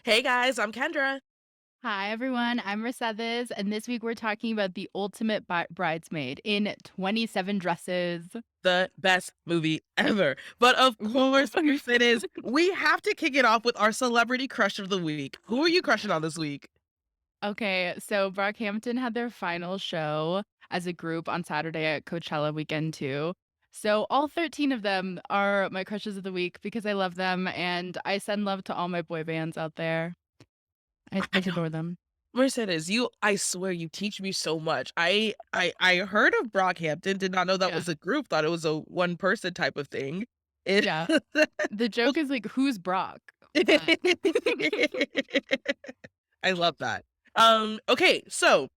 Hey guys, I'm Kendra. Hi, everyone. I'm Mercedes, and this week we're talking about the ultimate bridesmaid in 27 dresses. The best movie ever. But of Woo! course, it is. We have to kick it off with our celebrity crush of the week. Who are you crushing on this week? Okay, so Brockhampton had their final show as a group on Saturday at Coachella weekend too. So all 13 of them are my crushes of the week because I love them and I send love to all my boy bands out there. I I know. adore them. Mercedes, I swear you teach me so much. I heard of Brockhampton, did not know that Yeah. was a group, thought it was a one person type of thing. It Yeah. The joke is like, who's Brock? But I love that. Okay, so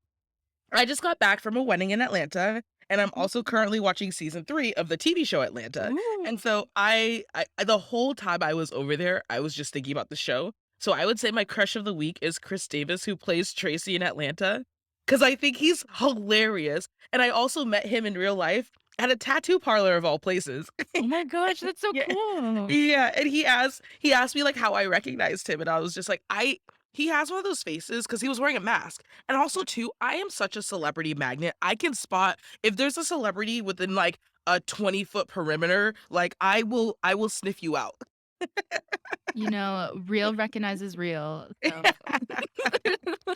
I just got back from a wedding in Atlanta, and I'm also currently watching season 3 of the TV show Atlanta. Ooh. And so the whole time I was over there, I was just thinking about the show. So I would say my crush of the week is Chris Davis, who plays Tracy in Atlanta, because I think he's hilarious. And I also met him in real life at a tattoo parlor of all places. Oh my gosh, that's so Yeah. cool. Yeah, and he asked me, like, how I recognized him, and I was just like, I he has one of those faces because he was wearing a mask, and also too, I am such a celebrity magnet, I can spot if there's a celebrity within, like, a 20-foot perimeter, like, I will sniff you out. Real recognizes real, so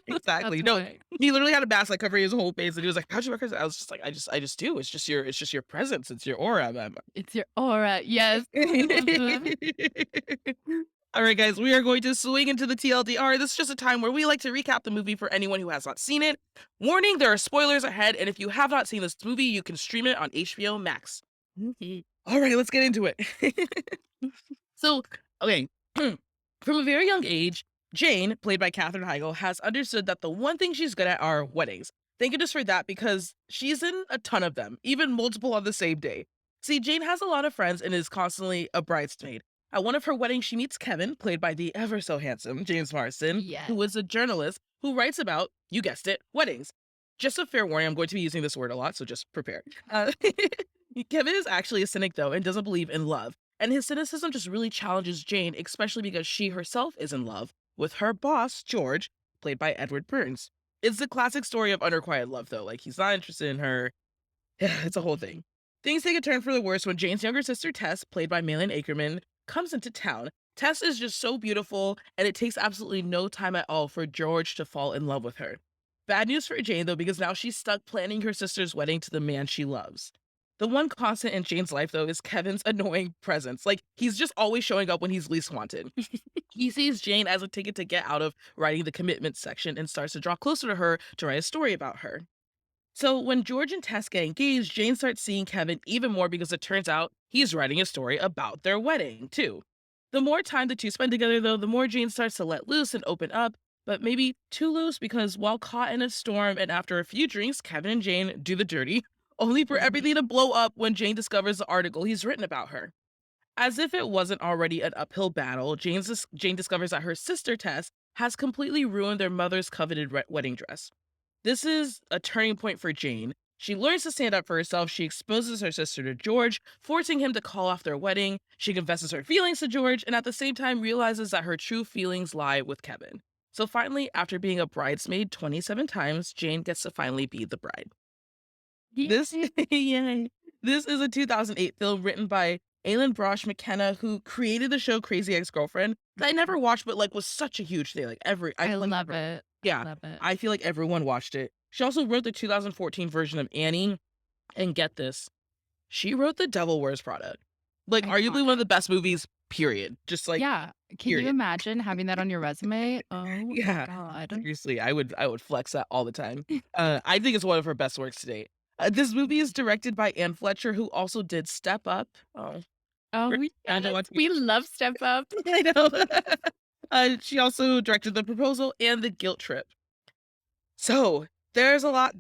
Exactly, that's no, why. he literally had a mask, like, covering his whole face, and he was like, "How'd you recognize?" I was just like, "I just do, it's just your presence, it's your aura, man." It's your aura. Yes. I love that. All right, guys, we are going to swing into the TLDR. This is just a time where we like to recap the movie for anyone who has not seen it. Warning, there are spoilers ahead, and if you have not seen this movie, you can stream it on HBO Max. Mhm. All right, let's get into it. So, okay, from a very young age, Jane, played by Katherine Heigl, has understood that the one thing she's good at are weddings. Thank goodness for that because she's in a ton of them, even multiple on the same day. See, Jane has a lot of friends and is constantly a bridesmaid. At one of her weddings, she meets Kevin, played by the ever so handsome James Marsden, who Yes. is a journalist who writes about, you guessed it, weddings. Just a fair warning, I'm going to be using this word a lot, so just prepare. Uh, Kevin is actually a cynic, though, and doesn't believe in love. And his cynicism just really challenges Jane, especially because she herself is in love with her boss, George, played by Edward Burns. It's the classic story of unrequited love, though. Like, he's not interested in her. It's a whole thing. Things take a turn for the worse when Jane's younger sister, Tess, played by Malin Akerman, comes into town. Tess is just so beautiful, and it takes absolutely no time at all for George to fall in love with her. Bad news for Jane, though, because now she's stuck planning her sister's wedding to the man she loves. The one constant in Jane's life, though, is Kevin's annoying presence. Like, he's just always showing up when he's least wanted. He sees Jane as a ticket to get out of writing the commitment section and starts to draw closer to her to write a story about her. So when George and Tess get engaged, Jane starts seeing Kevin even more because it turns out he's writing a story about their wedding, too. The more time the two spend together, though, the more Jane starts to let loose and open up, but maybe too loose because while caught in a storm and after a few drinks, Kevin and Jane do the dirty, only for everything to blow up when Jane discovers the article he's written about her. As if it wasn't already an uphill battle, Jane discovers that her sister Tess has completely ruined their mother's coveted wedding dress. This is a turning point for Jane. She learns to stand up for herself. She exposes her sister to George, forcing him to call off their wedding. She confesses her feelings to George and at the same time realizes that her true feelings lie with Kevin. So finally, after being a bridesmaid 27 times, Jane gets to finally be the bride. This Yay. yay. This is a 2008 film written by Alan Brosh McKenna, who created the show Crazy Ex-Girlfriend that I never watched, but like was such a huge thing. Like I I feel like love it. I yeah, love it. I feel like everyone watched it. She also wrote the 2014 version of Annie, and get this, she wrote The Devil Wears Prada. Like arguably one of Iconic. the best movies, period. Just like Yeah. Can you period. imagine having that on your resume? Oh my Yeah. god. Seriously, I would flex that all the time. I think it's one of her best works to date. This movie is directed by Anne Fletcher, who also did Step Up. Oh, Oh, I don't yes. want to. We love Step Up. I know. She also directed The Proposal and The Guilt Trip. So there's a lot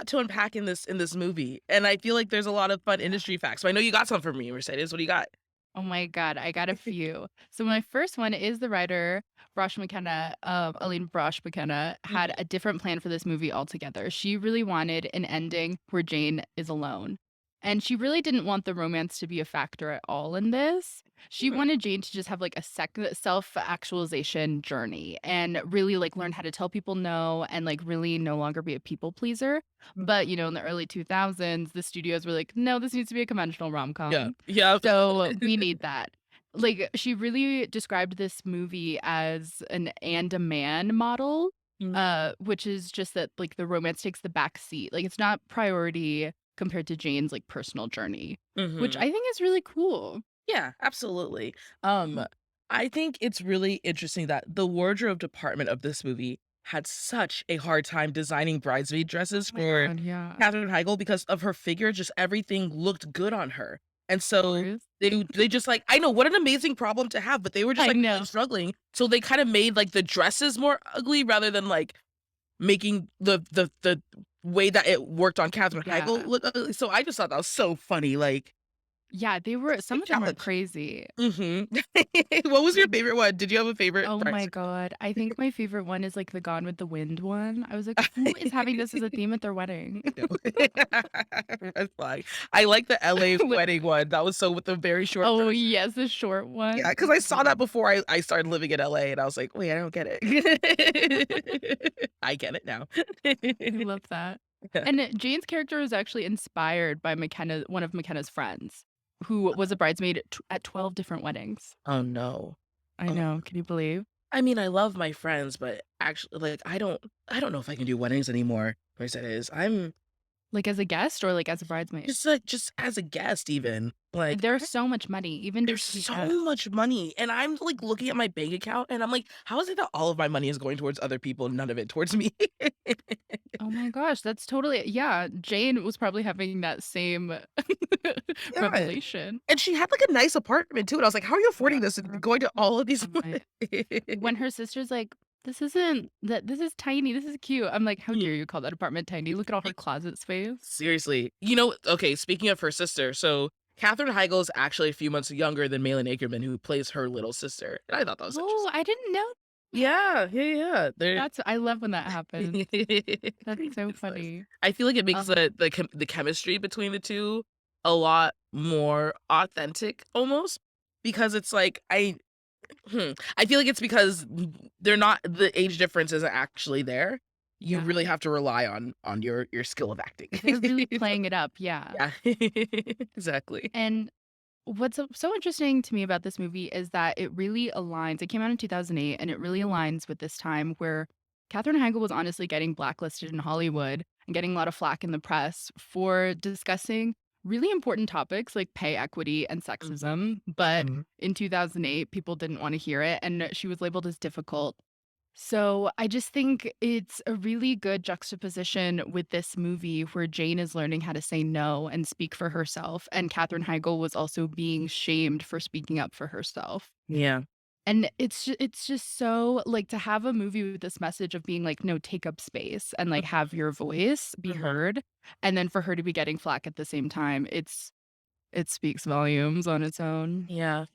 to unpack in this movie, and I feel like there's a lot of fun Yeah. industry facts. So I know you got some for me, Mercedes. What do you got? Oh my god, I got a few. So my first one is the writer Brosh McKenna, Aline Brosh McKenna had Mhm. a different plan for this movie altogether. She really wanted an ending where Jane is alone. And she really didn't want the romance to be a factor at all in this. She Mhm. wanted Jane to just have like a self-actualization journey and really like learn how to tell people no and like really no longer be a people pleaser. But, in the early 2000s, the studios were like, "No, this needs to be a conventional Yeah. rom-com." Yeah. So, we need that. Like, she really described this movie as an and a man model, which is just that, like, the romance takes the back seat. Like, it's not priority compared to Jane's, like, personal journey, which Mhm. I think is really cool. Yeah, absolutely. I think it's really interesting that the wardrobe department of this movie had such a hard time designing bridesmaid Oh dresses my for god, yeah. Katherine Heigl because of her figure, just everything looked good on her. And Of so course. they just like I know what an amazing problem to have, but they were just I like really know. struggling. So they kind of made like the dresses more ugly rather than like making the way that it worked on Katherine Heigl Yeah. look ugly. So I just thought that was so funny. Like Yeah, they were it's a some big of them were challenge. crazy. Mhm. What was your Like, favorite one? Did you have a favorite oh my Bridesmaid? god, I think my favorite one is, like, the Gone with the Wind one. I was like, "Who is having this as a theme at their wedding?" I know. That's fine. I like the LA With wedding one. That was so with the very short oh, dress. yes, the short Yeah, one. because I saw that before I started living in LA, and I was like, "Wait, I don't get it." I get it now. I love that. Yeah. And Jane's character was actually inspired by one of McKenna's friends, who was a bridesmaid at 12 different weddings. Oh, no. I Oh, know, can you believe? I mean, I love my friends, but actually, like, I don't know if I can do weddings anymore, Mercedes. I'm Like, as a guest or, like, as a bridesmaid? just, like, just as a guest even, like There's so much money, even there's just to be a guest. so much money, and I'm, like, looking at my bank account, and I'm like, "How is it that all of my money is going towards other people, none of it towards me?" Oh my gosh, that's totally yeah, Jane was probably having that same Yeah, revelation. and she had, like, a nice apartment too, and I was like, "How are you affording this and Uh, going to all of these" oh my when her sister's like, this is tiny, this is cute." I'm like, "How Mhm. dare you call that apartment tiny? Look at all her closet space." Seriously. Okay, speaking of her sister, so Katherine Heigl is actually a few months younger than Malin Akerman, who plays her little sister, and I thought that was Oh, interesting. I didn't know. Yeah, yeah, yeah, they're I love when that happens. That's so it's nice. funny. I feel like it makes Um, the chemistry between the 2 a lot more authentic almost, because it's like I feel like it's because they're not the age difference isn't actually there. You yeah, really have to rely on your skill of acting. they're really playing it up, yeah. Yeah. Exactly. And what's so interesting to me about this movie is that it really aligns it came out in 2008, and it really aligns with this time where Katherine Heigl was honestly getting blacklisted in Hollywood and getting a lot of flack in the press for discussing really important topics like pay equity and Mhm, sexism, but mhm. in 2008, people didn't wanna hear it, and she was labeled as difficult. So I just think it's a really good juxtaposition with this movie where Jane is learning how to say no and speak for herself, and Katherine Heigl was also being shamed for speaking up for herself. Yeah. And it's just so like to have a movie with this message of being like, no, take up space and like have your voice be Mhm. heard, and then for her to be getting flack at the same time, it speaks volumes on its own. Yeah.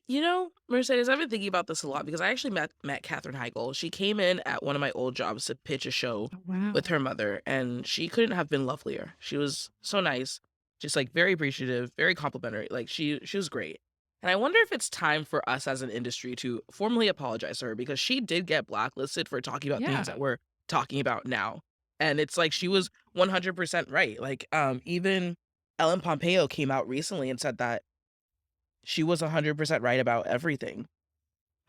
Mercedes, I've been thinking about this a lot because I actually met Katherine Heigl. She came in at one of my old jobs to pitch a show Oh, with wow. her mother, and she couldn't have been lovelier. She was so nice, just like very appreciative, very complimentary. Like she was great. And I wonder if it's time for us as an industry to formally apologize to her because she did get blacklisted for talking about things that Yeah. we're talking about now. And it's like she was 100% right. Like even Ellen Pompeo came out recently and said that she was 100% right about everything.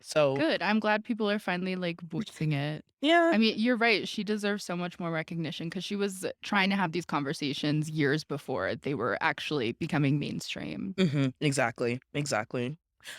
So, Good, I'm glad people are finally, like, voicing it. yeah. I mean, you're right, she deserves so much more recognition because she was trying to have these conversations years before they were actually becoming mainstream. Mhm, exactly, exactly.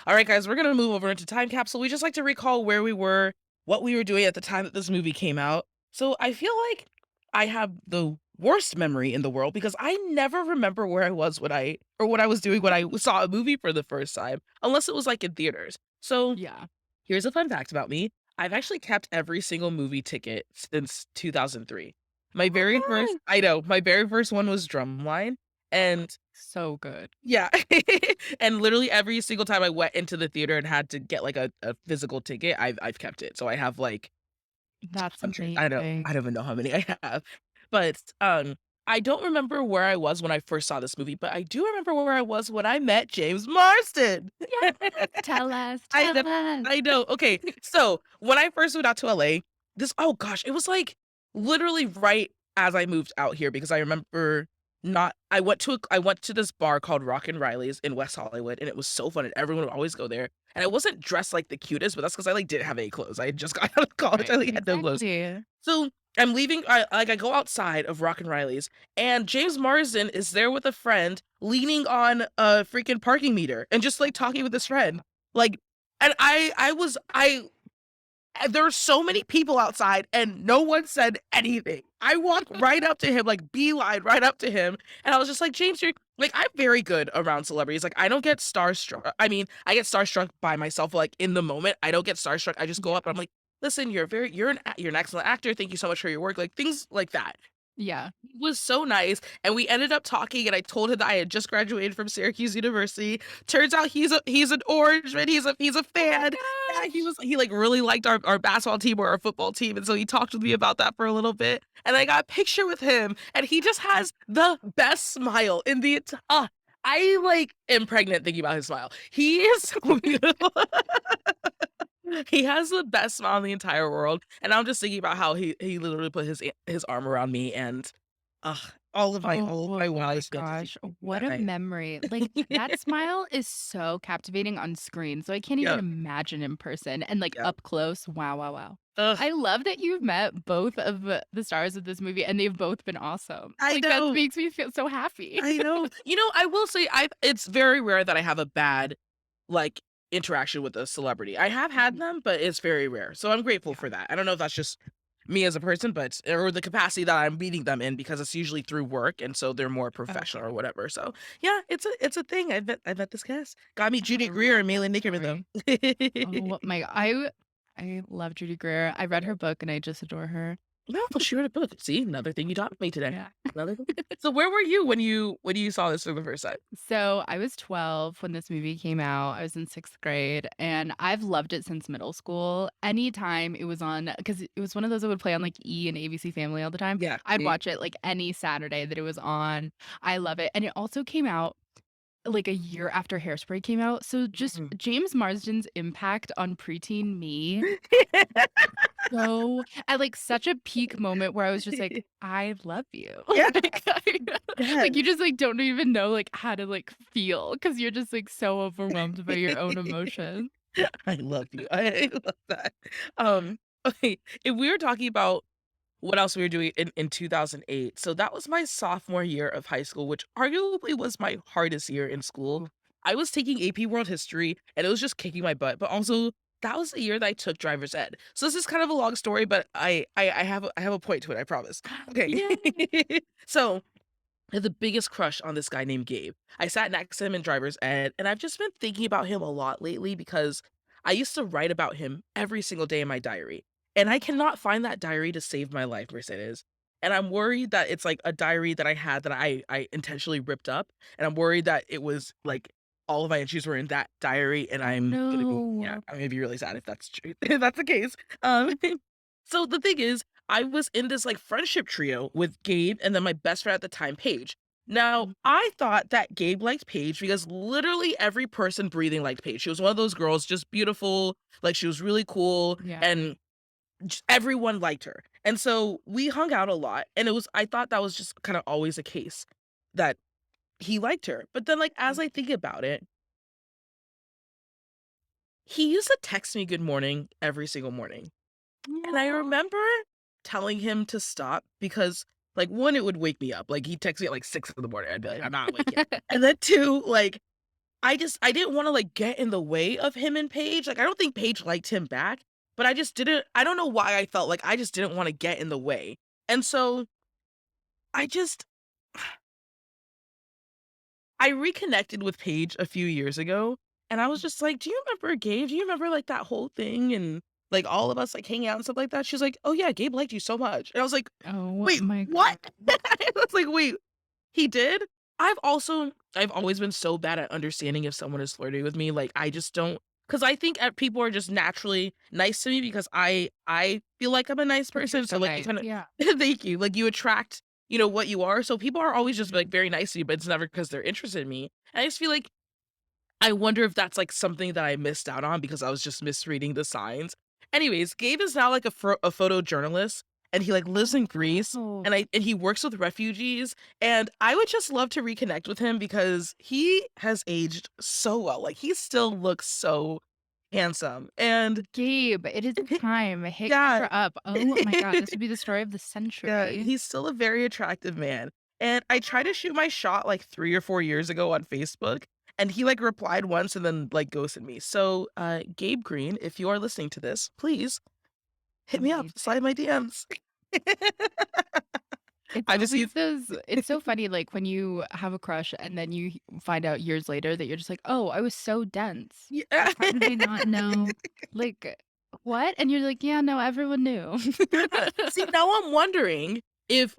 Alright, guys, we're gonna move over into time capsule. We just like to recall where we were, what we were doing at the time that this movie came out. So, I feel like I have the worst memory in the world because I never remember where I was what I was doing when I saw a movie for the first time, unless it was, like, in theaters. So Yeah. here's a fun fact about me. I've actually kept every single movie ticket since 2003. What? My very first one was Drumline, and So good. yeah, and literally every single time I went into the theater and had to get, like, a physical ticket, I've kept it. So I have, like, That's 100. I amazing. don't even know how many I have. But, I don't remember where I was when I first saw this movie, but I do remember where I was when I met James Marsden. Yes, tell us, I tell know us. I know. Okay, so when I first moved out to LA, this oh gosh, it was, like, literally right as I moved out here because I remember not I went to this bar called Rock and Riley's in West Hollywood, and it was so fun, and everyone would always go there, and I wasn't dressed like the cutest, but that's because I, like, didn't have any clothes. I had just got out of college, Right, I, like, had no clothes. exactly. So, I'm leaving I go outside of Rock and Riley's, and James Marsden is there with a friend leaning on a freaking parking meter and just, like, talking with his friend. Like, and there were so many people outside and no one said anything. I walked right up to him, like, beeline right up to him, and I was just like, "James, you're" like, I'm very good around celebrities, like, I don't get starstruck. I mean, I get starstruck by myself, like, in the moment. I don't get starstruck, I just go up and I'm like, "Listen, you're an excellent actor, thank you so much for your work," like, things like that. Yeah. He was so nice, and we ended up talking, and I told him that I had just graduated from Syracuse University. Turns out he's an Orangeman, he's a Oh my fan. Yeah, gosh. he, like, really liked our basketball team or our football team, and so he talked with me about that for a little bit, and I got a picture with him, and he just has the best smile in the I, like, am pregnant thinking about his smile. He is so beautiful. He has the best smile in the entire world, and I'm just thinking about how he literally put his arm around me and, ugh, Oh all of my my wildest fantasies gosh, came true what that a night. memory. Like, that smile is so captivating on screen, so I can't even Yeah, imagine in person and, like, yeah. up close. Wow, wow, wow. Ugh, I love that you've met both of the stars of this movie, and they've both been awesome. I Like, that know, makes me feel so happy. I know. You know, I will say it's very rare that I have a bad, like, interaction with a celebrity. I have had Mhm. them, but it's very rare, so I'm grateful Yeah. for that. I don't know if that's just me as a person, but or the capacity that I'm meeting them in because it's usually through work, and so they're more professional or Okay. whatever, so, yeah, it's a thing. I met this cast. Got me I Judy Greer love and that Malin Nickerman, story. though. Oh my I love Judy Greer. I read her book, and I just adore her. No, she wrote a book. See, another thing you taught me today. Yeah. Another thing. So where were you when you saw this for the first time? So I was 12 when this movie came out. I was in 6th grade, and I've loved it since middle school. Anytime it was on, because it was one of those that would play on like E and ABC Family all the time. Yeah. I'd watch it like any Saturday that it was on. I love it. And it also came out like a year after Hairspray came out. So just Mhm. James Marsden's impact on preteen me. So at, like, such a peak moment where I was just like, "I love you." Yeah, Like, like, you yes. just, like, don't even know, like, how to, like, feel because 'cause you're just, like, so overwhelmed by your own emotions. I love you. I love that. Okay, if we were talking about what else we were doing in 2008, so that was my sophomore year of high school, which arguably was my hardest year in school. I was taking AP World History, and it was just kicking my butt, but also that was the year that I took driver's ed. So this is kind of a long story, but I have a point to it, I promise. Okay. Yay. So I had the biggest crush on this guy named Gabe. I sat next to him in driver's ed, and I've just been thinking about him a lot lately because I used to write about him every single day in my diary. And I cannot find that diary to save my life, Mercedes. And I'm worried that it's like a diary that I had that I intentionally ripped up. And I'm worried that it was like all of my entries were in that diary. And Oh, no. I'm gonna be really sad if that's true. If that's the case. Um, so the thing is, I was in this, like, friendship trio with Gabe and then my best friend at the time, Paige. Now, Mm, I thought that Gabe liked Paige because literally every person breathing liked Paige. She was one of those girls, just beautiful, like, she was really cool, yeah. and everyone liked her. And so we hung out a lot, and I thought that was just kinda always the case, that he liked her. But then, like, as Mm. I think about it, he used to text me good morning every single morning. And I Aw. remember telling him to stop because, like, 1, it would wake me up. Like, he'd text me at, like, 6 in the morning. I'd be like, "I'm not awake yet." And then 2, like, I didn't wanna, like, get in the way of him and Paige. Like, I don't think Paige liked him back, but I don't know why I felt like I just didn't wanna get in the way. And so, I just I reconnected with Paige a few years ago, and I was just like, "Do you remember Gabe? Do you remember, like, that whole thing and, like, all of us, like, hanging out and stuff like that?" She's like, "Oh, yeah, Gabe liked you so much." And I was like, Oh "Wait, my what?" god. I was like, "Wait, he did?" I've always been so bad at understanding if someone is flirting with me, like, I just don't, because I think, people are just naturally nice to me because I feel like I'm a nice Because 'cause you're person, so, so like, you nice. kinda Yeah. Thank you, like, you attract what you are. So people are always just like very nice to you, but it's never because they're interested in me. And I just feel like I wonder if that's like something that I missed out on because I was just misreading the signs. Anyways, Gabe is now like a photojournalist, and he like lives in Greece, Oh, and he works with refugees, and I would just love to reconnect with him because he has aged so well. Like he still looks so handsome. And Gabe, it is time. Hit yeah. Kendra up. Oh my god, this would be the story of the Yeah, century. he's still a very attractive man. And I tried to shoot my shot like 3 or 4 years ago on Facebook, and he like replied once and then like ghosted me. So, Gabe Green, if you are listening to this, please hit me up, Amazing. slide in my DMs. It's I just always use those it's so funny, like, when you have a crush and then you find out years later that you're just like, "Oh, I was so dense. yeah. Like, how did I not know?" Like, "What?" And you're like, "Yeah, no, everyone knew." See, now I'm wondering if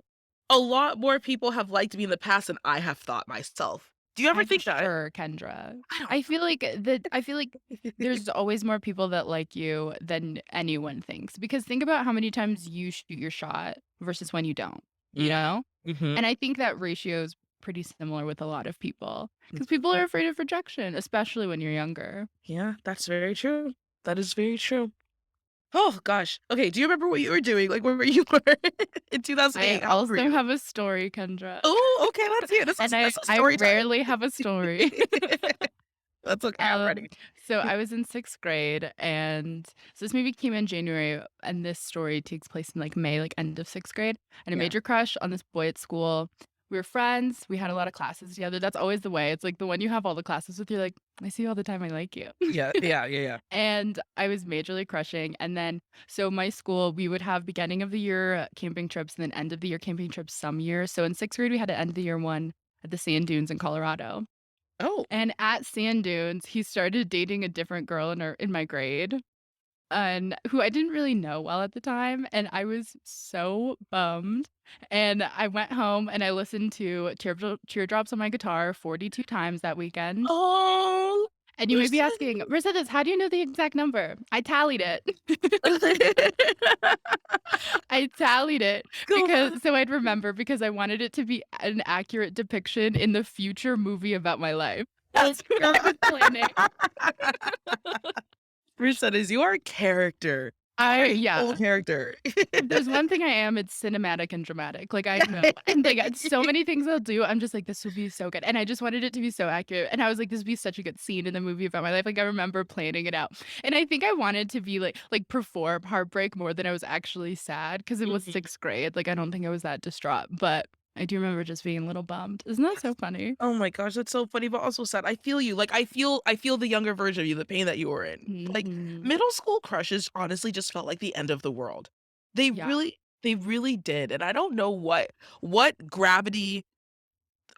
a lot more people have liked me in the past than I have thought myself. Do you ever I'm think that? sure, Kendra. I don't I feel like know. there's always more people that like you than anyone thinks, because think about how many times you shoot your shot versus when you don't, you Mm, know? mhm. And I think that ratio is pretty similar with a lot of people, because people are afraid of rejection, especially when you're younger. Yeah, that's very true. That is very true. Oh gosh. Okay, do you remember what you were doing? Like, where were you were in I 2008? How old were also you? have a story, Kendra, Oh, okay, let's hear it. This and is I this is I story time. rarely have a story. That's okay, I'm Um, ready. so I was in 6th grade, and so this movie came in January, and this story takes place in, like, May, like, end of 6th grade. I had a Yeah. major crush on this boy at school. We were friends, we had a lot of classes together. That's always the way. It's like the one you have all the classes with, you're like, "I see you all the time, I like you." Yeah, yeah, yeah, yeah. And I was majorly crushing, and then so my school, we would have beginning of the year camping trips and then end of the year camping trips some years. So in 6th grade, we had an end of the year one at the sand dunes in Colorado. Oh. And at sand dunes, he started dating a different girl in my grade, and who I didn't really know well at the time, and I was so bummed. And I went home and I listened to Teardrops on my guitar 42 times that weekend. Oh, And you may be asking, Mercedes. "Mercedes, how do you know the exact number?" I tallied it. I tallied it Go on. because so I'd remember, because I wanted it to be an accurate depiction in the future movie about my life. That's That's what I was planning. Mercedes, you are a character. You are a Yeah. whole character. If there's one thing I am, it's cinematic and dramatic. Like, I know. And like, so many things I'll do, I'm just like, "This would be so good." And I just wanted it to be so accurate. And I was like, "This would be such a good scene in the movie about my life." Like, I remember planning it out. And I think I wanted to be like perform heartbreak more than I was actually sad, because it was Mhm. 6th grade. Like, I don't think I was that distraught, but I do remember just being a little bummed. Isn't that so funny? Oh my gosh, that's so funny, but also sad. I feel you. Like I feel the younger version of you, the pain that you were in. Like Mhm. middle school crushes honestly just felt like the end of the world. Yeah. They really did. And I don't know what gravity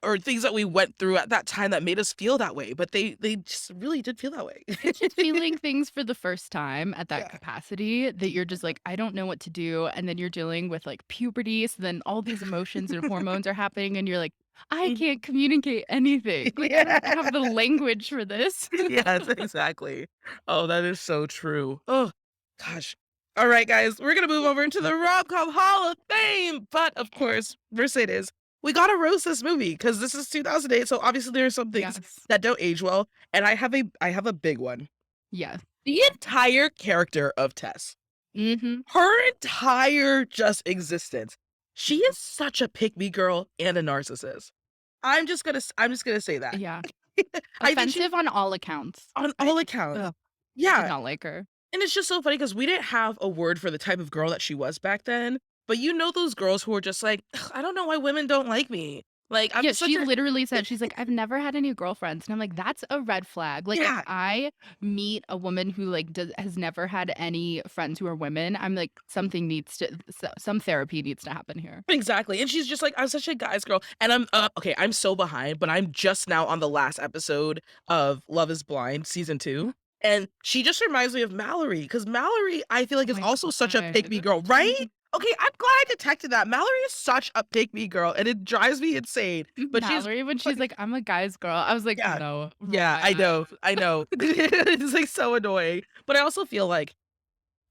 or things that we went through at that time that made us feel that way, but they just really did feel that way. It's just feeling things for the first time at that Yeah. capacity that you're just like, "I don't know what to do," and then you're dealing with, like, puberty, so then all these emotions and hormones are happening, and you're like, "I Mhm. can't communicate anything." Like, I don't Yeah. have the language for this. Yes, exactly. Oh, that is so true. Oh, gosh. All right, guys, we're gonna move over into the Rom-Com Hall of Fame. But of course, Mercedes, we gotta roast this movie because this is 2008. So obviously there are some things Yes. that don't age well. And I have a big one. Yes. The entire character of Tess, Mhm. her entire just existence. She is such a pick me girl and a narcissist. I'm just gonna say that. Yeah. I think she's Offensive on all accounts. on I all accounts. ugh, did Yeah. not like her. And it's just so funny because we didn't have a word for the type of girl that she was back then, but you know those girls who are just like, "Ugh, I don't know why women don't like me. Like, I'm Yeah, such she a." literally said, she's like, "I've never had any girlfriends." And I'm like, "That's a red flag." Like, if Yeah, I meet a woman who, like, has never had any friends who are women, I'm like, something needs to some therapy needs to happen here. exactly. And she's just like, "I'm such a guy's girl." And okay, I'm so behind, but I'm just now on the last episode of Love is Blind season 2. And she just reminds me of Mallory because Mallory, I feel like, Oh is my also such a pick me god. girl, right? Okay, I'm glad I detected that. Mallory is such a pick me girl, and it drives me insane. But she's Mallory, when but she's like, "I'm a guy's girl," I was like, yeah. "No, roll Yeah, my I eyes." know, I know. It's, like, so annoying, but I also feel like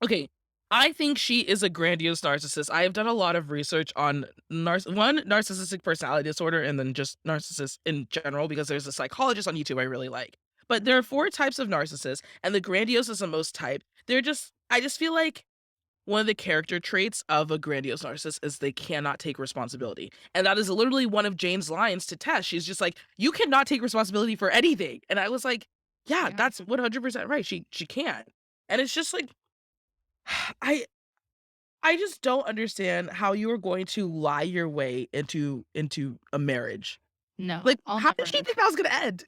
okay, I think she is a grandiose narcissist. I have done a lot of research on narcissistic personality disorder, and then just narcissists in general, because there's a psychologist on YouTube I really like. But there are 4 types of narcissists, and the grandiose is the most type. I just feel like one of the character traits of a grandiose narcissist is they cannot take responsibility. And that is literally one of Jane's lines to Tess. She's just like, "You cannot take responsibility for anything." And I was like, "Yeah, Yeah. that's 100% right. She can't." And it's just like I I just don't understand how you are going to lie your way into a marriage. No, Like, I'll how did never she think that was gonna end?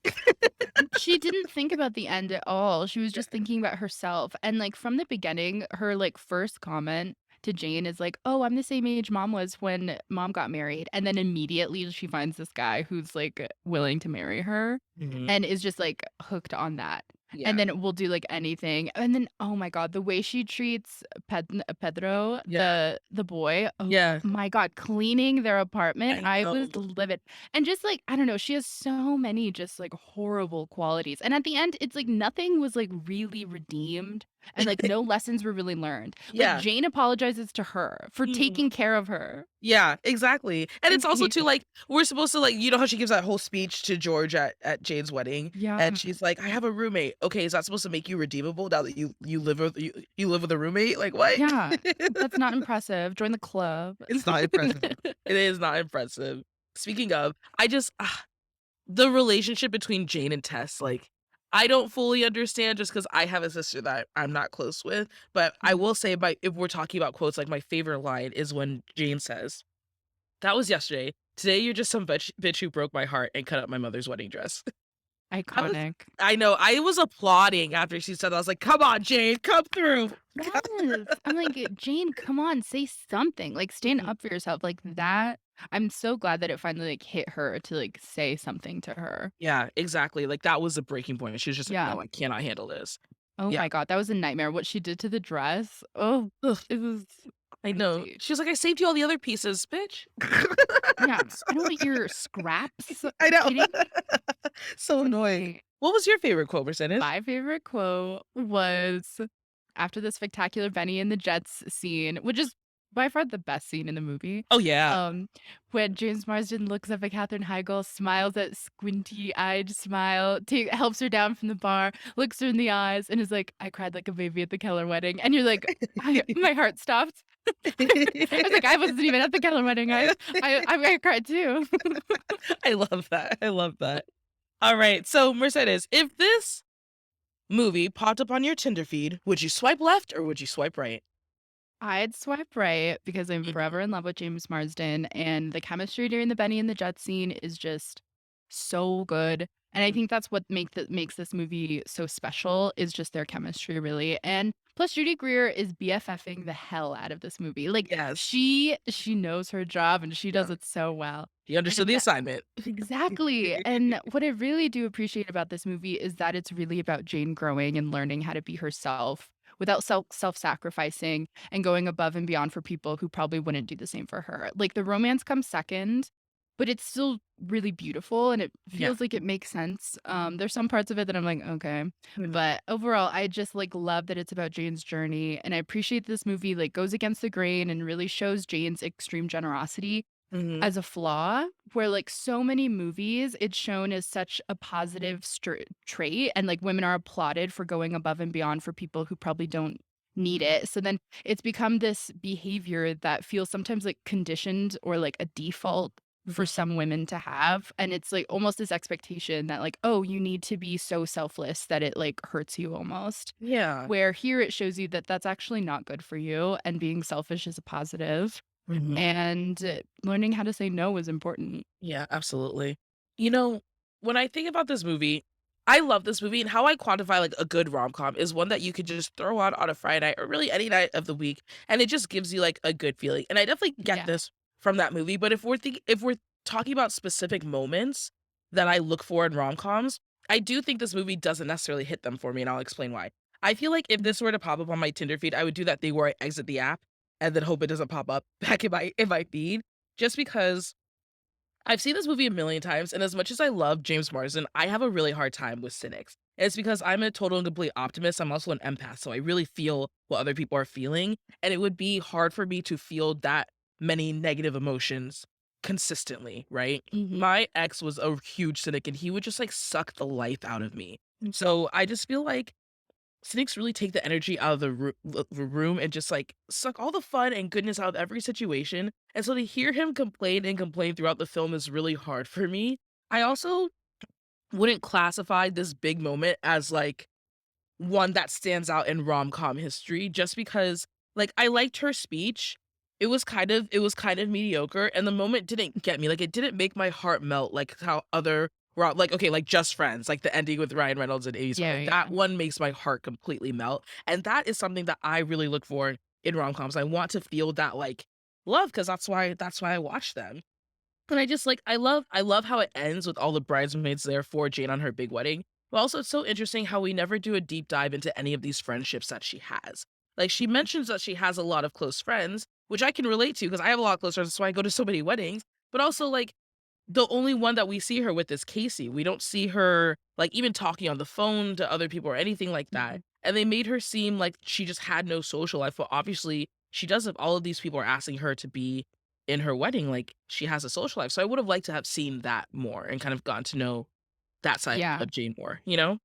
She didn't think about the end at all. She was Yeah. just thinking about herself. And like from the beginning, her like first comment to Jane is like, "Oh, I'm the same age mom was when mom got married." And then immediately she finds this guy who's like willing to marry her Mhm. and is just like hooked on that. And Yeah. then will do like anything. And then oh my god, the way she treats Pedro, Yeah. the boy, oh Yeah. my god, cleaning their apartment, I I was know. livid. And just like, I don't know, she has so many just like horrible qualities. And at the end, it's like nothing was like really redeemed and like no lessons were really learned. Like Yeah. Jane apologizes to her for Mhm. taking care of her. Yeah, exactly. And I it's also hate too, that. like, we're supposed to, like, you know how she gives that whole speech to George at Jane's wedding, Yeah. and she's like, "I have a roommate." Okay, is that supposed to make you redeemable now that you live with a roommate? Like, what? Yeah. That's not impressive. Join the club. It's not impressive. It is not impressive. Speaking of, I just the relationship between Jane and Tess, like, I don't fully understand just because I have a sister that I'm not close with, but I Mhm. will say, if we're talking about quotes, like, my favorite line is when Jane says, "That was yesterday. Today you're just some bitch who broke my heart and cut up my mother's wedding dress." I was Iconic. I know, I was applauding after she said that. I was like, "Come on, Jane, come through." Yes. I'm like, Jane, come on, say something. Like, stand Mhm. up for yourself. Like that. I'm so glad that it finally like hit her to like say something to her. Yeah, exactly, like, that was the breaking point. She was just like, Yeah. "No, I cannot handle this." Oh Yeah. my god, that was a nightmare. What she did to the dress. Oh, Ugh, it was I know. crazy. She was like, "I saved you all the other pieces, bitch." Yeah. So I don't want your scraps. Are I you know. kidding me? So annoying. Right. What was your favorite quote, Mercedes? My favorite quote was after the spectacular Benny and the Jets scene, which is by far the best scene in the movie. Oh, yeah. Um, when James Marsden looks up at Katherine Heigl, smiles that squinty-eyed smile, helps her down from the bar, looks her in the eyes, and is like, "I cried like a baby at the Keller wedding." And you're like, my heart stopped. I was like, "I wasn't even at the Keller wedding. I cried too." I love that. I love that. Alright, so Mercedes, if this movie popped up on your Tinder feed, would you swipe left or would you swipe right? I'd swipe right because I'm Mhm. forever in love with James Marsden, and the chemistry during the Benny and the Jet scene is just so good. And I Mm. think that's what makes this movie so special is just their chemistry, really. And plus, Judy Greer is BFFing the hell out of this movie. Like Yes. she knows her job and she does Yeah. it so well. You understood And the assignment. exactly. And what I really do appreciate about this movie is that it's really about Jane growing and learning how to be herself without self-sacrificing and going above and beyond for people who probably wouldn't do the same for her. Like the romance comes second, but it's still really beautiful and it Yeah. feels like it makes sense. There's some parts of it that I'm like, okay. Mhm. But overall, I just like love that it's about Jane's journey. And I appreciate this movie like goes against the grain and really shows Jane's extreme generosity Mhm. as a flaw, where, like, so many movies, it's shown as such a positive trait, and, like, women are applauded for going above and beyond for people who probably don't need it, so then it's become this behavior that feels sometimes, like, conditioned or, like, a default for Mhm. some women to have, and it's, like, almost this expectation that, like, "Oh, you need to be so selfless that it, like, hurts you almost." Yeah. Where here it shows you that that's actually not good for you, and being selfish is a positive. Mhm. And learning how to say no is important. Yeah, absolutely. You know, when I think about this movie, I love this movie, and how I quantify, like, a good rom-com is one that you could just throw on a Friday night or really any night of the week, and it just gives you, like, a good feeling, and I definitely get Yeah. this from that movie, but if we're talking about specific moments that I look for in rom-coms, I do think this movie doesn't necessarily hit them for me, and I'll explain why. I feel like if Mhm. this were to pop up on my Tinder feed, I would do that thing where I exit the app and then hope it doesn't pop up back in my feed, just because I've seen this movie a million times, and as much as I love James Marsden, I have a really hard time with cynics. It's because I'm a total and complete optimist. I'm also an empath, so I really feel what other people are feeling, and it would be hard for me to feel that many negative emotions consistently, right? Mhm. My ex was a huge cynic, and he would just, like, suck the life out of me. So I just feel like cynics really take the energy out of the room and just, like, suck all the fun and goodness out of every situation, and so to hear him complain and complain throughout the film is really hard for me. I also wouldn't classify this big moment as, like, one that stands out in rom-com history just because, like, I liked her speech. It was kind of mediocre, and the moment didn't get me, like, it didn't make my heart melt like how other like, okay, like, Just Friends, like, the ending with Ryan Reynolds and Amy Smart, Yeah, like, that yeah. one makes my heart completely melt, and that is something that I really look for in rom-coms. I want to feel that, like, love because that's why I watch them. And I just, like, I love how it ends with all the bridesmaids there for Jane on her big wedding, but also it's so interesting how we never do a deep dive into any of these friendships that she has. Like, she mentions that she has a lot of close friends, which I can relate to because I have a lot of close friends, that's why I go to so many weddings, but also, like, the only one that we see her with is Casey. We don't see her, like, even talking on the phone to other people or anything like that, Mhm. and they made her seem like she just had no social life, but obviously, she does if all of these people are asking her to be in her wedding, like, she has a social life, so I would've liked to have seen that more and kind of gotten to know that side Yeah. of Jane more, you know?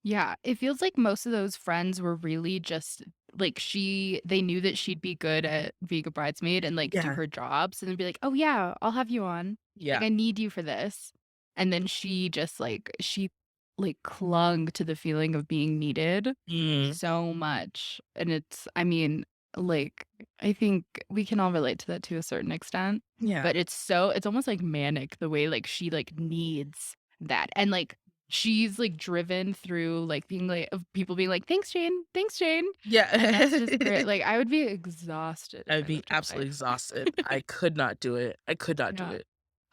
Yeah, it feels like most of those friends were really just like they knew that she'd be good at being a bridesmaid and like do Yeah. her jobs and then be like, "Oh yeah, I'll have you on. Like Yeah. I need you for this." And then she clung to the feeling of being needed Mhm. so much. And I mean, like I think we can all relate to that to a certain extent, Yeah. but it's almost like manic the way like she like needs that. And like she's, like, driven through, like, being like of people being like, "Thanks, Jane. Thanks, Jane." And that's just Yeah. great. Like, I would be exhausted if I'd I be lived her absolutely life. exhausted. I could not do it. I could not do Yeah. it.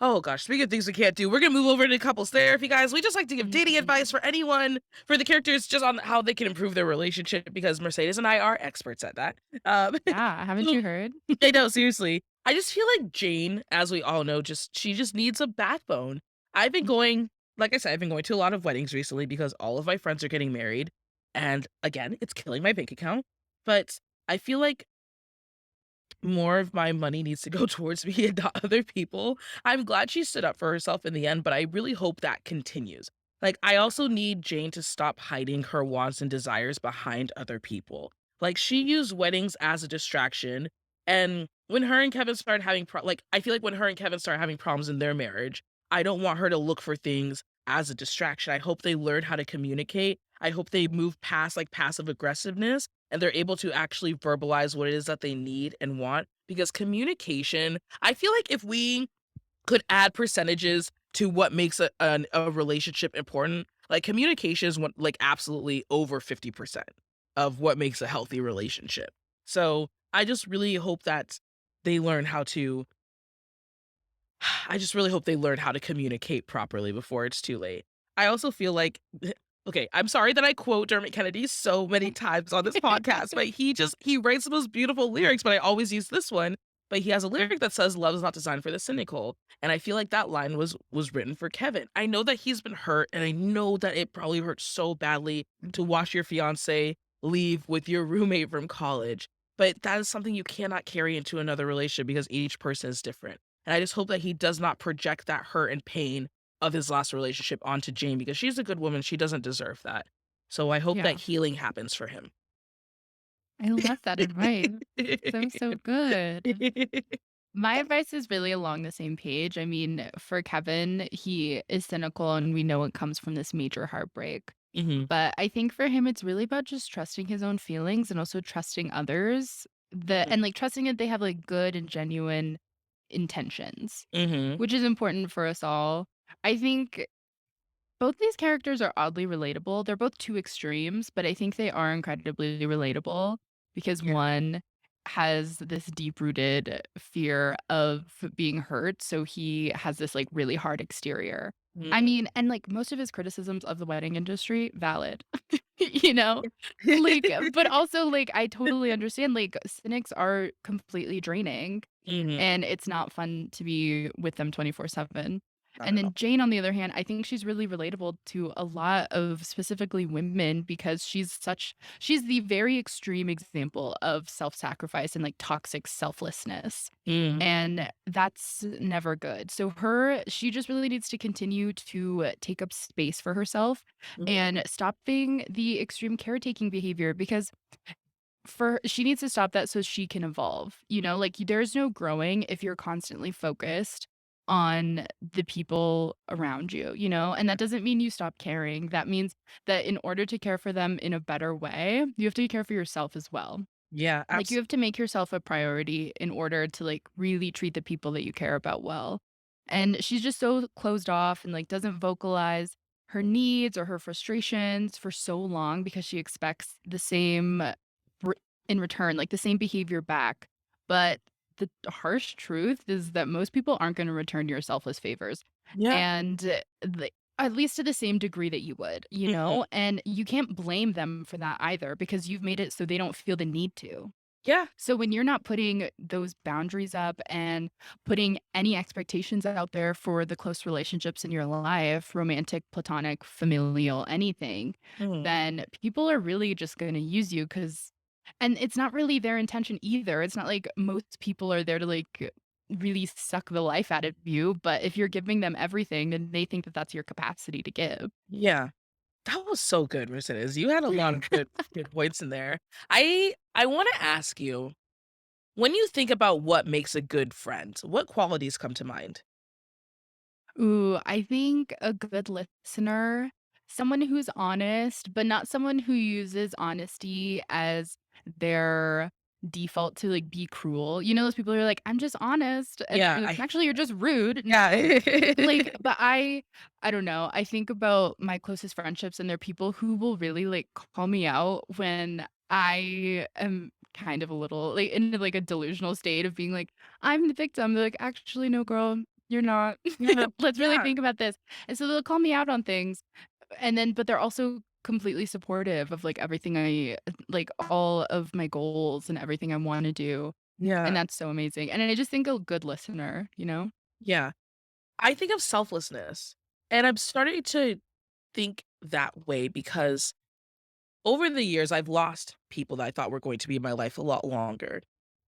Oh gosh, speaking of things we can't do, we're gonna move over to couples therapy, guys. We just like to give dating advice Mhm. for anyone, for the characters, just on how they can improve their relationship because Mercedes and I are experts at that. Um, Yeah, haven't so you heard? I know, seriously. I just feel like Jane, as we all know, she just needs a backbone. I've been going, like I said, I've been going to a lot of weddings recently because all of my friends are getting married. And again, it's killing my bank account. But I feel like more of my money needs to go towards me and not other people. I'm glad she stood up for herself in the end, but I really hope that continues. Like, I also need Jane to stop hiding her wants and desires behind other people. Like, she used weddings as a distraction. And when her and Kevin started having, like, I feel like when her and Kevin started having problems in their marriage, I don't want her to look for things as a distraction. I hope they learn how to communicate. I hope they move past like passive aggressiveness and they're able to actually verbalize what it is that they need and want because communication, I feel like if we could add percentages to what makes a relationship important, like communication is what like absolutely over 50% of what makes a healthy relationship. So I just really hope that they learn how to I just really hope they learn how to communicate properly before it's too late. I also feel like okay, I'm sorry that I quote Dermot Kennedy so many times on this podcast, but he writes the most beautiful lyrics, but I always use this one. But he has a lyric that says love is not designed for the cynical. And I feel like that line was written for Kevin. I know that he's been hurt and I know that it probably hurts so badly to watch your fiance leave with your roommate from college. But that is something you cannot carry into another relationship because each person is different. And I just hope that he does not project that hurt and pain of his last relationship onto Jane because she's a good woman. She doesn't deserve that. So I hope that Yeah. healing happens for him. I love that advice. So, so good. My advice is really along the same page. I mean, for Kevin, he is cynical and we know it comes from this major heartbreak. Mhm, But I think for him, it's really about just trusting his own feelings and also trusting others mhm, and like trusting that they have like good and genuine intentions, mhm. which is important for us all. I think both these characters are oddly relatable. They're both two extremes, but I think they are incredibly relatable because Yeah. one has this deep rooted fear of being hurt. So he has this like really hard exterior. Mm. I mean, and like most of his criticisms of the wedding industry, valid, you know? Like, but also like I totally understand like cynics are completely draining Mhm, and it's not fun to be with them 24/7. Not And at all. then Jane, on the other hand, I think she's really relatable to a lot of specifically women because she's the very extreme example of self-sacrifice and, like, toxic selflessness, Mm, and that's never good. So she just really needs to continue to take up space for herself mm, and stopping the extreme caretaking behavior because for she needs to stop that so she can evolve, like, there's no growing if you're constantly focused on the people around you, and that doesn't mean you stop caring. That means that in order to care for them in a better way, you have to care for yourself as well. yeah, Like, you have to make yourself a priority in order to, like, really treat the people that you care about well. And she's just so closed off and, like, doesn't vocalize her needs or her frustrations for so long because she expects the same r in return, like, the same behavior back. But the harsh truth is that most people aren't gonna return your selfless favors, yeah, and, at least to the same degree that you would, mhm, and you can't blame them for that either because you've made it so they don't feel the need to. yeah, So when you're not putting those boundaries up and putting any expectations out there for the close relationships in your life, romantic, platonic, familial, anything, mhm, then people are really just going to use you cuz and it's not really their intention either. It's not like most people are there to like really suck the life out of you, but if you're giving them everything, then they think that that's your capacity to give. yeah. That was so good, Mercedes. You had a lot of good points in there. I wanna ask you, when you think about what makes a good friend, what qualities come to mind? Ooh, I think a good listener, someone who's honest, but not someone who uses honesty as their default to like be cruel. You know, those people who are like, I'm just honest. And Yeah, you're like, I actually, you're just rude. yeah. Like, but I don't know. I think about my closest friendships and they're people who will really like call me out when I am kind of a little like in like a delusional state of being like, I'm the victim. They're like, actually, no, girl, you're not. Yeah, Let's really yeah, think about this. And so they'll call me out on things. And then, but they're also completely supportive of like everything like all of my goals and everything I want to do. And yeah, that's so amazing. And I just think a good listener. yeah. I think of selflessness, and I'm starting to think that way because over the years, I've lost people that I thought were going to be in my life a lot longer.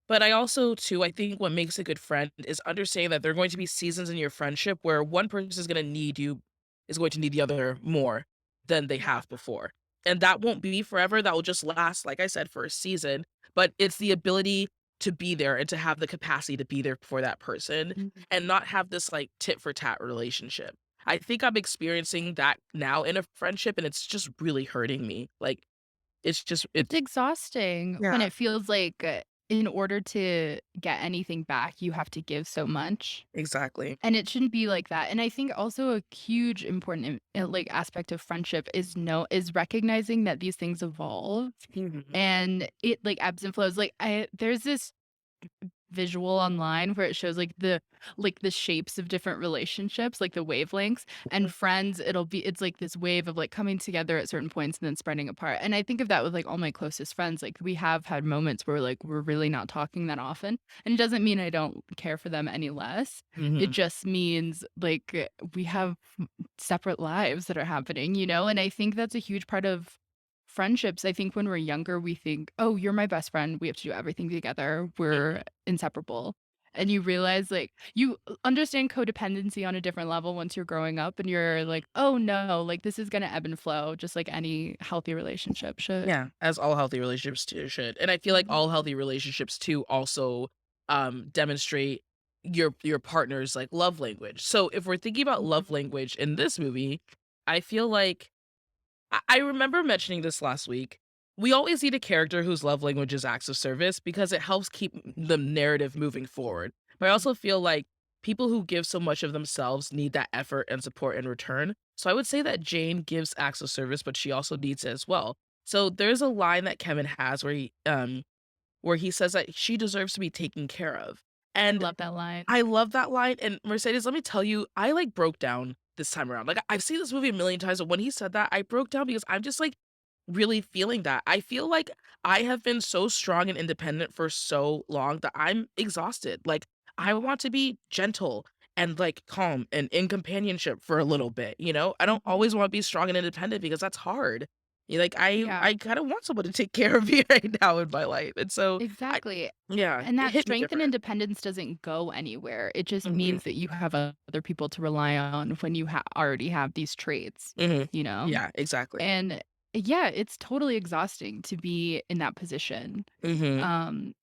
But I also, too, I think what makes a good friend is understanding that there are going to be seasons in your friendship where one person is going to need you, is going to need the other more than they Yeah. have before. And that won't be forever. That will just last, like I said, for a season. But it's the ability to be there and to have the capacity to be there for that person and not have this like tit for tat relationship. I think I'm experiencing that now in a friendship and it's just really hurting me. Like it's just it It's exhausting when yeah, it feels like, in order to get anything back, you have to give so much, exactly. and it shouldn't be like that, and I think also a huge important like, aspect of friendship is recognizing that these things evolve, Mhm. and it, like, ebbs and flows, like, there's this visual online where it shows like the shapes of different relationships, like the wavelengths, and friends, it's like this wave of like coming together at certain points and then spreading apart. And I think of that with like all my closest friends. Like we have had moments where like we're really not talking that often. And it doesn't mean I don't care for them any less. It Mhm. just means like we have separate lives that are happening. And I think that's a huge part of friendships. I think when we're younger, we think, "Oh, you're my best friend. We have to do everything together. We're inseparable." And you realize, like, you understand codependency on a different level once you're growing up and you're like, "Oh, no, like, this is gonna ebb and flow just like any healthy relationship should." Yeah, as all healthy relationships too should. And I feel like Mhm. all healthy relationships too also demonstrate your partner's like love language. So if we're thinking about Mhm. love language in this movie, I feel like I remember mentioning this last week. We always need a character whose love language is acts of service because it helps keep the narrative moving forward. But I also feel like people who give so much of themselves need that effort and support in return. So I would say that Jane gives acts of service, but she also needs it as well. So there's a line that Kevin has where he says that she deserves to be taken care of. I And love that line. I love that line, and Mercedes, let me tell you, I, like, broke down this time around. Like, I've seen this movie a million times, but when he said that, I broke down because I'm just, like, really feeling that. I feel like I have been so strong and independent for so long that I'm exhausted. Like, I want to be gentle and, like, calm and in companionship for a little bit, you know? I don't Mhm. always wanna be strong and independent because that's hard. Like, I Yeah, I kinda want someone to take care of me right now in my life, and so I exactly. yeah, And it that hit me strength and different. independence doesn't go anywhere. It just Mhm, means that you have other people to rely on when you already have these traits, mhm. you know? Yeah, exactly. And yeah, it's totally exhausting to be in that position. Mhm,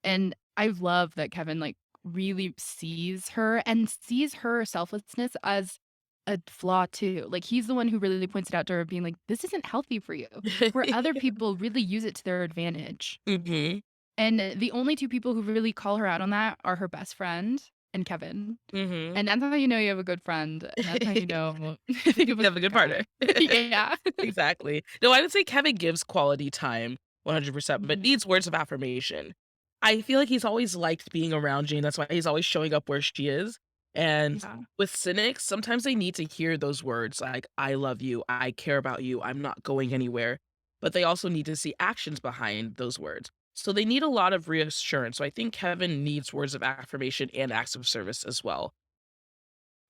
And I love that Kevin like really sees her and sees her selflessness as a flaw too. Like he's the one who really points it out to her, being like, this isn't healthy for you, where other people really use it to their advantage. mhm, And the only two people who really call her out on that are her best friend and Kevin. mhm. And that's how you know you have a good friend. And that's how you know you have You a have a good good partner. guy. Yeah. Exactly. No, I would say Kevin gives quality time 100%, but Mhm. needs words of affirmation. I feel like he's always liked being around Jane, that's why he's always showing up where she is, and Yeah. with cynics, sometimes they need to hear those words like, "I love you, I care about you, I'm not going anywhere," but they also need to see actions behind those words. So they need a lot of reassurance, so I think Kevin needs words of affirmation and acts of service as well.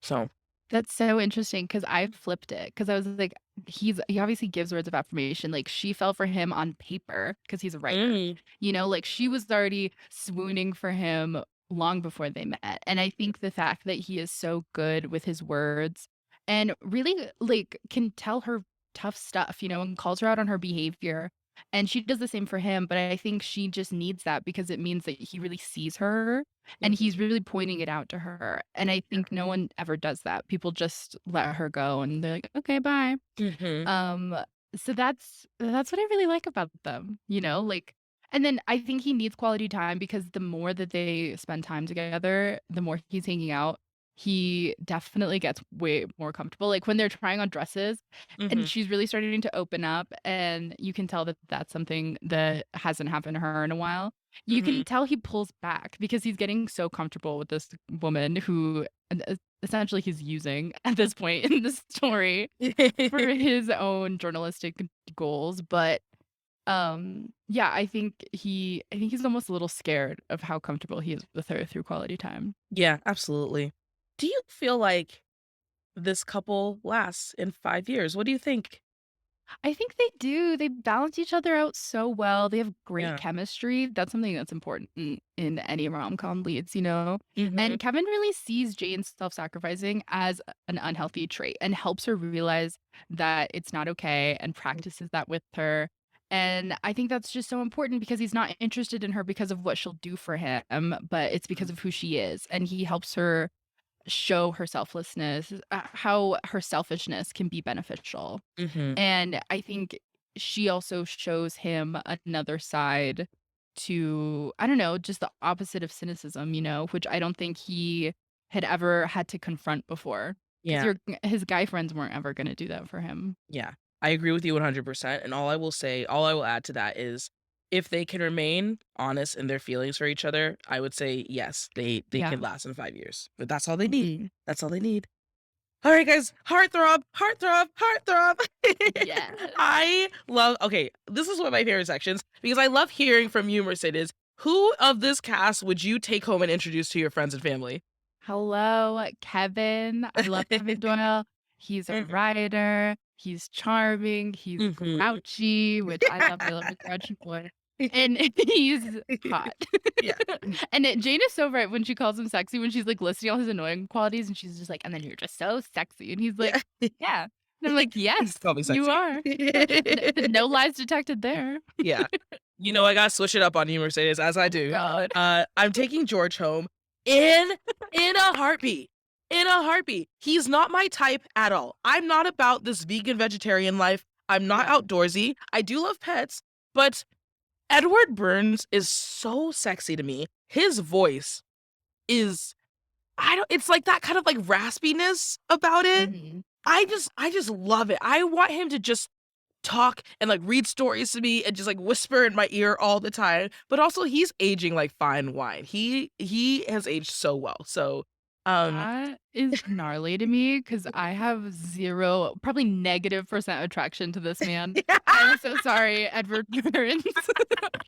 So That's so interesting because I flipped it because I was like, he obviously gives words of affirmation. Like she fell for him on paper because he's a writer. mm, You know, like she was already swooning for him long before they met. And I think the fact that he is so good with his words and really like can tell her tough stuff, and calls her out on her behavior. And she does the same for him. But I think she just needs that because it means that he really sees her and he's mhm, really pointing it out to her, and I think no one ever does that. People just let her go and they're like, "Okay, bye." mhm, Um, so that's what I really like about them, like and then I think he needs quality time because the more that they spend time together, the more he's hanging out, he definitely gets way more comfortable. Like when they're trying on dresses and mhm, she's really starting to open up and you can tell that that's something that hasn't happened to her in a while. You mhm. can tell he pulls back because he's getting so comfortable with this woman who essentially he's using at this point in the story for his own journalistic goals, but, yeah, I think he's almost a little scared of how comfortable he is with her through quality time. Yeah, absolutely. Do you feel like this couple lasts in 5 years? What do you think? I think they do, they balance each other out so well, they have great Yeah. chemistry, that's something that's important in any rom-com leads. Mhm, And Kevin really sees Jane's self-sacrificing as an unhealthy trait and helps her realize that it's not okay and practices that with her. And I think that's just so important because he's not interested in her because of what she'll do for him, but it's because mhm, of who she is. And he helps her show her selflessness, how her selfishness can be beneficial. mhm. And I think she also shows him another side to, I don't know, just the opposite of cynicism, which I don't think he had ever had to confront before. Because Yeah, his guy friends weren't ever gonna do that for him. yeah. I agree with you 100%, and all I will add to that is if they can remain honest in their feelings for each other, I would say yes, they can Yeah. last in 5 years, but that's all they need. Mhm. That's all they need. Alright, guys, heartthrob, heartthrob, heartthrob. Yes. I love okay, this is one of my favorite sections because I love hearing from you, Mercedes. Who of this cast would you take home and introduce to your friends and family? Hello, Kevin. I love Kevin Doyle. He's a writer. He's charming. He's Mhm. grouchy, which I love. I love a grouchy boy. And he's hot. Yeah. And Jane is so right when she calls him sexy, when she's like listing all his annoying qualities, and she's just like, and then you're just so sexy. And he's like, Yeah. yeah. And I'm like, Just yes, call me you sexy. are. No lies detected there. Yeah. You know, I gotta switch it up on you, Mercedes, as I do. God. I'm taking George home in in a heartbeat. In a heartbeat. He's not my type at all. I'm not about this vegan vegetarian life. I'm not Yeah. outdoorsy. I do love pets, but Edward Burns is so sexy to me. His voice is I don't it's like that kind of like raspiness about it. Mhm. I just love it. I want him to just talk and, like, read stories to me and just, like, whisper in my ear all the time, but also he's aging like fine wine. He has aged so well, so Um, That is gnarly to me because I have 0, probably -% attraction to this man. I'm so sorry, Edward Burns,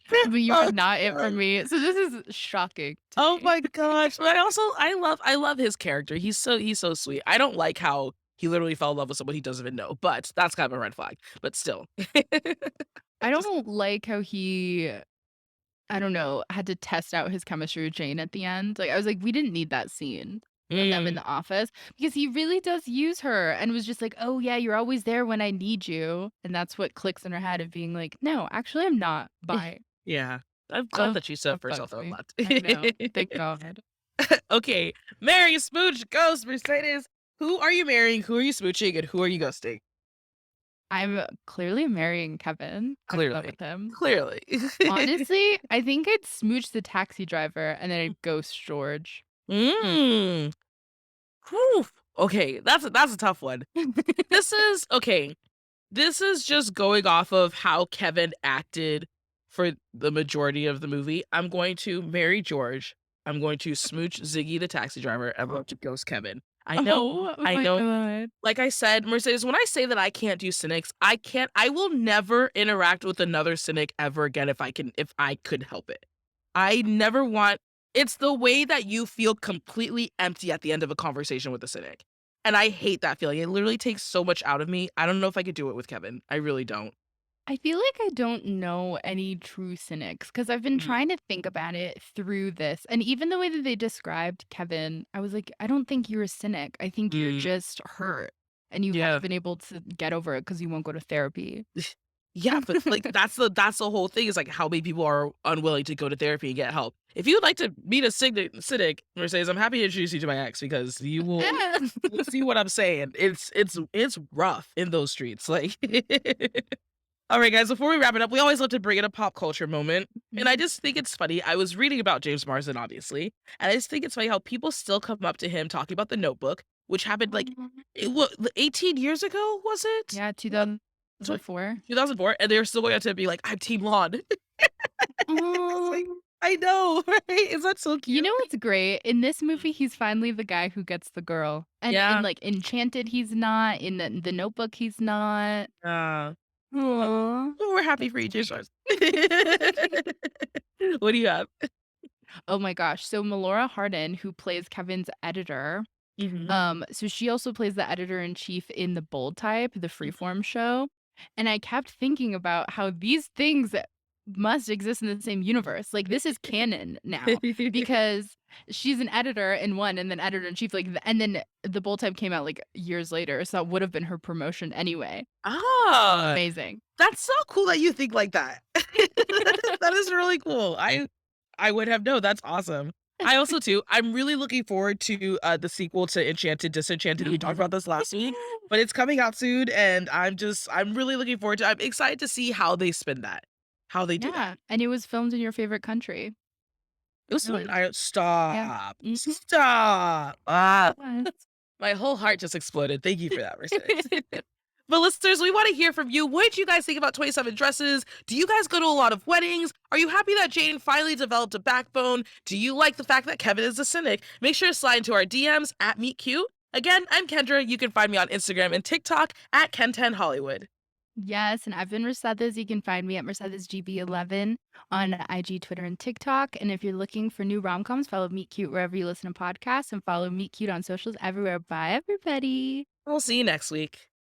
but you are oh not it for god. me. So this is shocking to Oh me. my gosh. But I love his character. He's so sweet. I don't like how he literally fell in love with someone he doesn't even know, but that's kind of a red flag. But still. I Just don't like how he, I don't know, had to test out his chemistry with Jane at the end. Like, I was like, "We didn't need that scene of them in mm, the office," because he really does use her and was just like, "Oh, yeah, you're always there when I need you," and that's what clicks in her head of being like, "No, actually, I'm not. Bye." yeah. I'm glad Ugh, that she stood that up for herself bugs though and me. left. I know. Thank God. Okay. Marry, smooch, ghost, Mercedes. Who are you marrying? Who are you smooching? And who are you ghosting? I'm clearly marrying Kevin. I'm in love Clearly. with him. Clearly. Honestly, I think I'd smooch the taxi driver and then I'd ghost George. Mm. Whew. Okay, that's a tough one. This is okay. This is just going off of how Kevin acted for the majority of the movie. I'm going to marry George. I'm going to smooch Ziggy the taxi driver. I'm going to ghost Kevin. Oh I my know. god. Like I said, Mercedes, when I say that I can't do cynics, I will never interact with another cynic ever again if I could help it. I never want it's the way that you feel completely empty at the end of a conversation with a cynic. And I hate that feeling. It literally takes so much out of me. I don't know if I could do it with Kevin. I really don't. I feel like I don't know any true cynics because I've been Mm, trying to think about it through this. And even the way that they described Kevin, I was like, I don't think you're a cynic. I think you're mm, just hurt and you haven't yeah. been able to get over it because you won't go to therapy. Yeah, but like that's the whole thing is like how many people are unwilling to go to therapy and get help. If you'd like to meet a cynic, Mercedes, I'm happy to introduce you to my ex because you'll see what I'm saying. It's rough in those streets. Like all right, guys, before we wrap it up, we always love to bring in a pop culture moment. And I just think it's funny. I was reading about James Marsden, obviously, and I just think it's funny how people still come up to him talking about the notebook, which happened like 18 years ago, was it? Yeah, Tw 2004. 2004, and they're still going out to be like, "I'm team Lon." It's like, Oh. I know, right? Is that so You cute? know what's great? In this Mm. movie, he's finally the guy who gets the girl. And in, Yeah, like, Enchanted, he's not. In the Notebook, he's not. uh, Aw. well, we're happy for you, James Marsden. What do you have? Oh my gosh. So Melora Hardin, who plays Kevin's editor, Mhm, so she also plays the editor-in-chief in The Bold Type, the Freeform show, and I kept thinking about how these things must exist in the same universe, like, this is canon now, mhm. because she's an editor in one and then editor-in-chief, like, and then The Bold Type came out, like, years later, so that would have been her promotion anyway. Ah, Amazing. that's so cool that you think like that. That is really cool. I would have known, that's awesome. I also too I'm really looking forward to, the sequel to Enchanted, Disenchanted. We talked about this last week, but it's coming out soon, and I'm really looking forward to I'm excited to see how they spin that, how they do that. Yeah, and it was filmed in your favorite country. It was fun. Really. I Yeah. stop. Mhm. Stop. Ah, It was. my whole heart just exploded. Thank you for that, Mercedes. But listeners, we want to hear from you. What did you guys think about 27 Dresses? Do you guys go to a lot of weddings? Are you happy that Jane finally developed a backbone? Do you like the fact that Kevin is a cynic? Make sure to slide into our DMs at Meet Cute. Again, I'm Kendra. You can find me on Instagram and TikTok at Ken10Hollywood. Yes, and I've been Mercedes. You can find me at MercedesGB11 on IG, Twitter, and TikTok. And if you're looking for new rom-coms, follow Meet Cute wherever you listen to podcasts and follow Meet Cute on socials everywhere. Bye, everybody. We'll see you next week.